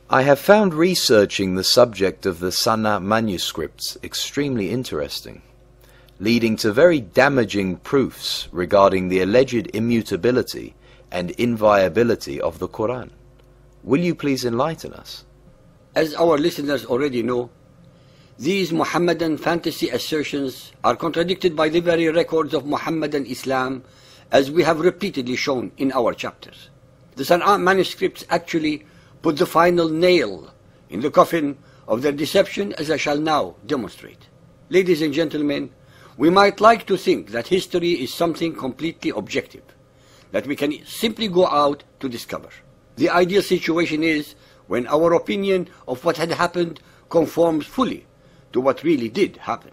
I have found researching the subject of the Sana manuscripts extremely interesting, leading to very damaging proofs regarding the alleged immutability and inviolability of the Qur'an. Will you please enlighten us? As our listeners already know, these Muhammadan fantasy assertions are contradicted by the very records of Muhammadan Islam, as we have repeatedly shown in our chapters. The Sana manuscripts actually put the final nail in the coffin of their deception, as I shall now demonstrate. Ladies and gentlemen, we might like to think that history is something completely objective, that we can simply go out to discover. The ideal situation is when our opinion of what had happened conforms fully to what really did happen.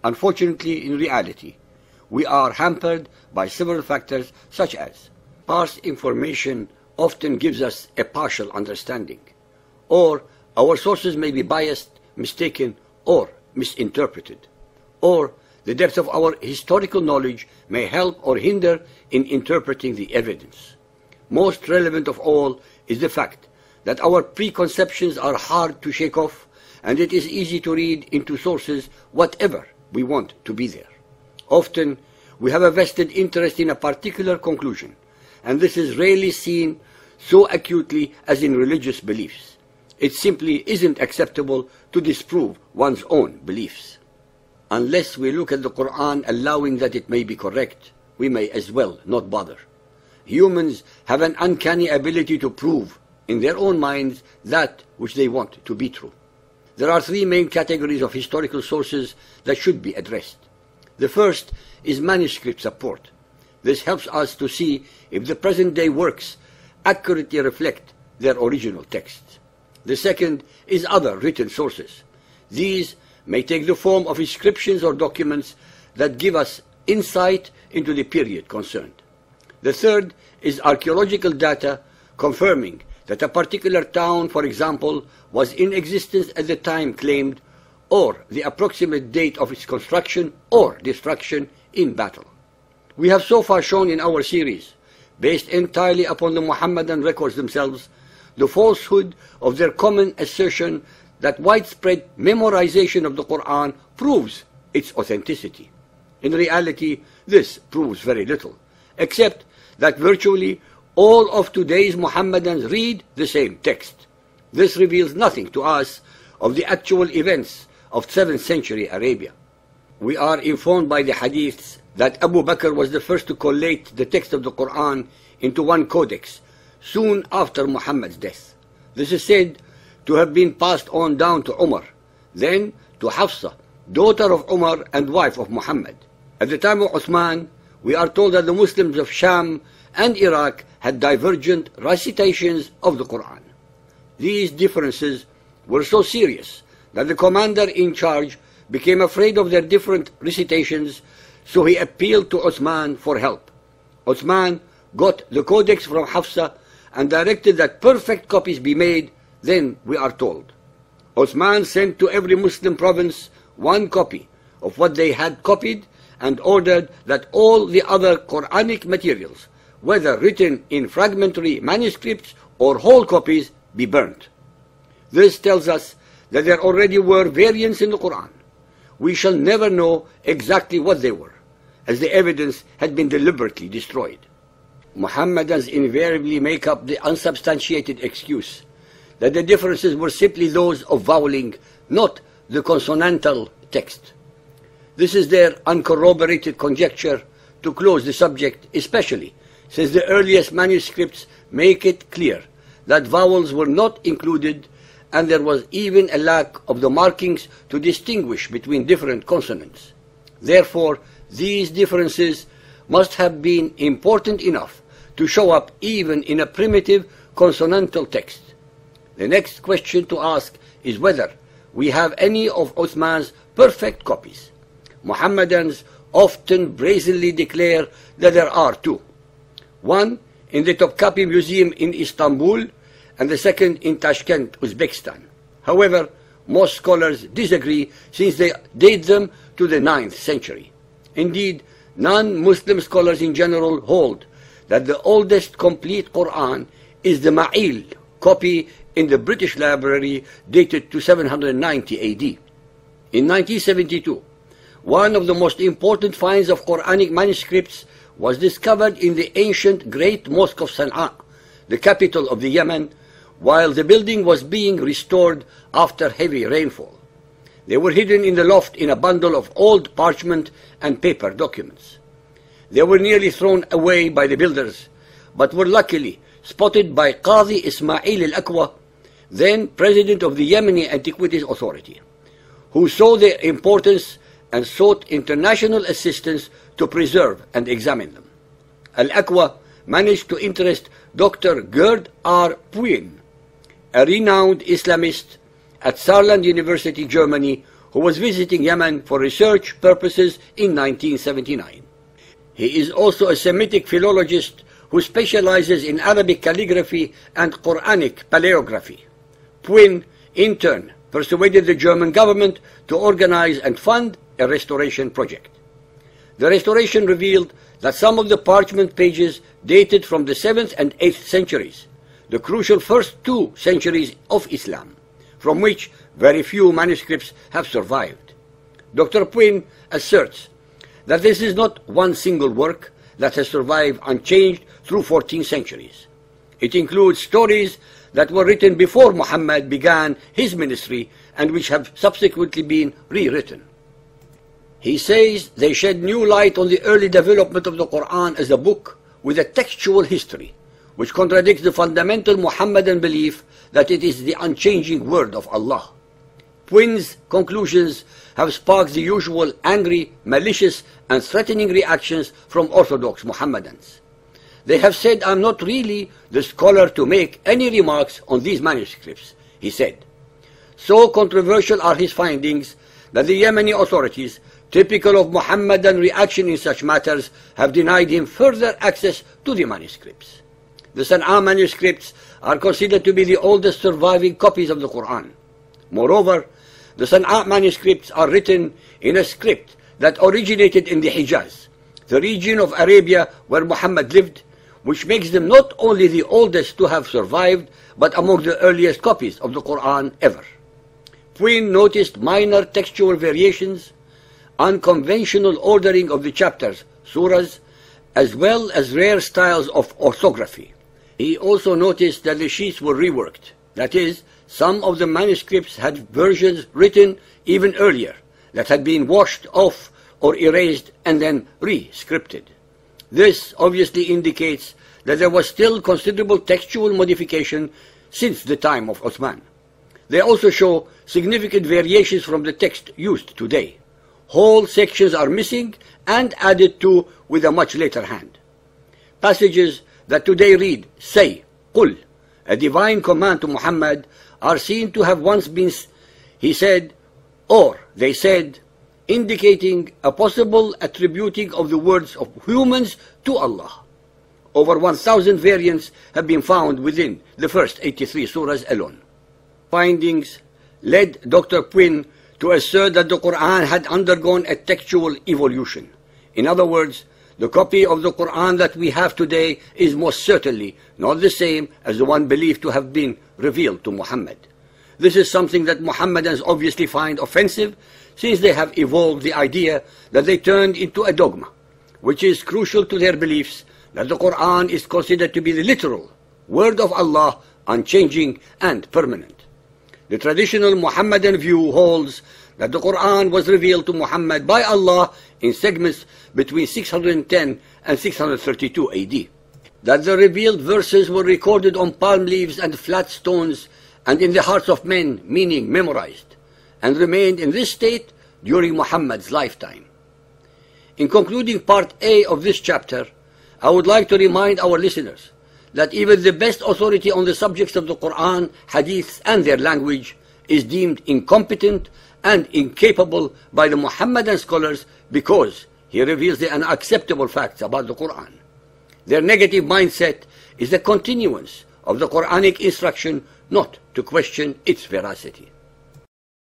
Unfortunately, in reality, we are hampered by several factors, such as past information often gives us a partial understanding, or our sources may be biased, mistaken, or misinterpreted, or the depth of our historical knowledge may help or hinder in interpreting the evidence. Most relevant of all is the fact that our preconceptions are hard to shake off, and it is easy to read into sources whatever we want to be there. Often, we have a vested interest in a particular conclusion, and this is rarely seen so acutely as in religious beliefs. It simply isn't acceptable to disprove one's own beliefs. Unless we look at the Qur'an allowing that it may be correct, we may as well not bother. Humans have an uncanny ability to prove in their own minds that which they want to be true. There are three main categories of historical sources that should be addressed. The first is manuscript support. This helps us to see if the present-day works accurately reflect their original texts. The second is other written sources. These may take the form of inscriptions or documents that give us insight into the period concerned. The third is archaeological data confirming that a particular town, for example, was in existence at the time claimed, or the approximate date of its construction or destruction in battle. We have so far shown in our series, based entirely upon the Muhammadan records themselves, the falsehood of their common assertion that widespread memorization of the Qur'an proves its authenticity. In reality, this proves very little, except that virtually all of today's Muhammadans read the same text. This reveals nothing to us of the actual events of 7th century Arabia. We are informed by the hadiths that Abu Bakr was the first to collate the text of the Qur'an into one codex soon after Muhammad's death. This is said to have been passed on down to Umar, then to Hafsa, daughter of Umar and wife of Muhammad. At the time of Uthman, we are told that the Muslims of Sham and Iraq had divergent recitations of the Qur'an. These differences were so serious that the commander in charge became afraid of their different recitations, so he appealed to Uthman for help. Uthman got the codex from Hafsa and directed that perfect copies be made. Then we are told Uthman sent to every Muslim province one copy of what they had copied and ordered that all the other Quranic materials, whether written in fragmentary manuscripts or whole copies, be burnt. This tells us that there already were variants in the Quran. We shall never know exactly what they were, as the evidence had been deliberately destroyed. Muhammadans invariably make up the unsubstantiated excuse that the differences were simply those of vowelling, not the consonantal text. This is their uncorroborated conjecture to close the subject, especially since the earliest manuscripts make it clear that vowels were not included, and there was even a lack of the markings to distinguish between different consonants. Therefore, these differences must have been important enough to show up even in a primitive consonantal text. The next question to ask is whether we have any of Uthman's perfect copies. Muhammadans often brazenly declare that there are two. One in the Topkapi Museum in Istanbul, and the second in Tashkent, Uzbekistan. However, most scholars disagree since they date them to the 9th century. Indeed, non-Muslim scholars in general hold that the oldest complete Qur'an is the Ma'il, copy in the British Library dated to 790 AD. In 1972, one of the most important finds of Quranic manuscripts was discovered in the ancient Great Mosque of Sana'a, the capital of the Yemen, while the building was being restored after heavy rainfall. They were hidden in the loft in a bundle of old parchment and paper documents. They were nearly thrown away by the builders, but were luckily spotted by Qadi Ismail al-Aqwa, then president of the Yemeni Antiquities Authority, who saw their importance and sought international assistance to preserve and examine them. Al-Aqwa managed to interest Dr. Gerd R. Puyn, a renowned Islamist at Saarland University, Germany, who was visiting Yemen for research purposes in 1979. He is also a Semitic philologist who specializes in Arabic calligraphy and Quranic paleography. Puyn, in turn, persuaded the German government to organize and fund a restoration project. The restoration revealed that some of the parchment pages dated from the 7th and 8th centuries, the crucial first 2 centuries of Islam, from which very few manuscripts have survived. Dr. Puyn asserts that this is not one single work that has survived unchanged through 14 centuries. It includes stories that were written before Muhammad began his ministry and which have subsequently been rewritten. He says they shed new light on the early development of the Qur'an as a book with a textual history, which contradicts the fundamental Muhammadan belief that it is the unchanging word of Allah. Puyn's conclusions have sparked the usual angry, malicious, and threatening reactions from Orthodox Muhammadans. They have said, "I'm not really the scholar to make any remarks on these manuscripts," he said. So controversial are his findings that the Yemeni authorities, typical of Muhammadan reaction in such matters, have denied him further access to the manuscripts. The Sana'a manuscripts are considered to be the oldest surviving copies of the Qur'an. Moreover, the Sana'a manuscripts are written in a script that originated in the Hijaz, the region of Arabia where Muhammad lived, which makes them not only the oldest to have survived, but among the earliest copies of the Qur'an ever. Puyn noticed minor textual variations, unconventional ordering of the chapters, surahs, as well as rare styles of orthography. He also noticed that the sheets were reworked. That is, some of the manuscripts had versions written even earlier that had been washed off or erased and then re-scripted. This obviously indicates that there was still considerable textual modification since the time of Uthman. They also show significant variations from the text used today. Whole sections are missing and added to with a much later hand. Passages that today read, "Say, Qul," a divine command to Muhammad, are seen to have once been, he said, or they said, indicating a possible attributing of the words of humans to Allah. Over 1,000 variants have been found within the first 83 surahs alone. Findings led Dr. Puyn to assert that the Qur'an had undergone a textual evolution. In other words, the copy of the Qur'an that we have today is most certainly not the same as the one believed to have been revealed to Muhammad. This is something that Muhammadans obviously find offensive, since they have evolved the idea that they turned into a dogma, which is crucial to their beliefs that the Qur'an is considered to be the literal word of Allah, unchanging and permanent. The traditional Muhammadan view holds that the Qur'an was revealed to Muhammad by Allah in segments between 610 and 632 AD. That the revealed verses were recorded on palm leaves and flat stones and in the hearts of men, meaning memorized, and remained in this state during Muhammad's lifetime. In concluding part A of this chapter, I would like to remind our listeners that even the best authority on the subjects of the Qur'an, hadiths, and their language is deemed incompetent and incapable by the Muhammadan scholars because he reveals the unacceptable facts about the Qur'an. Their negative mindset is the continuance of the Quranic instruction not to question its veracity.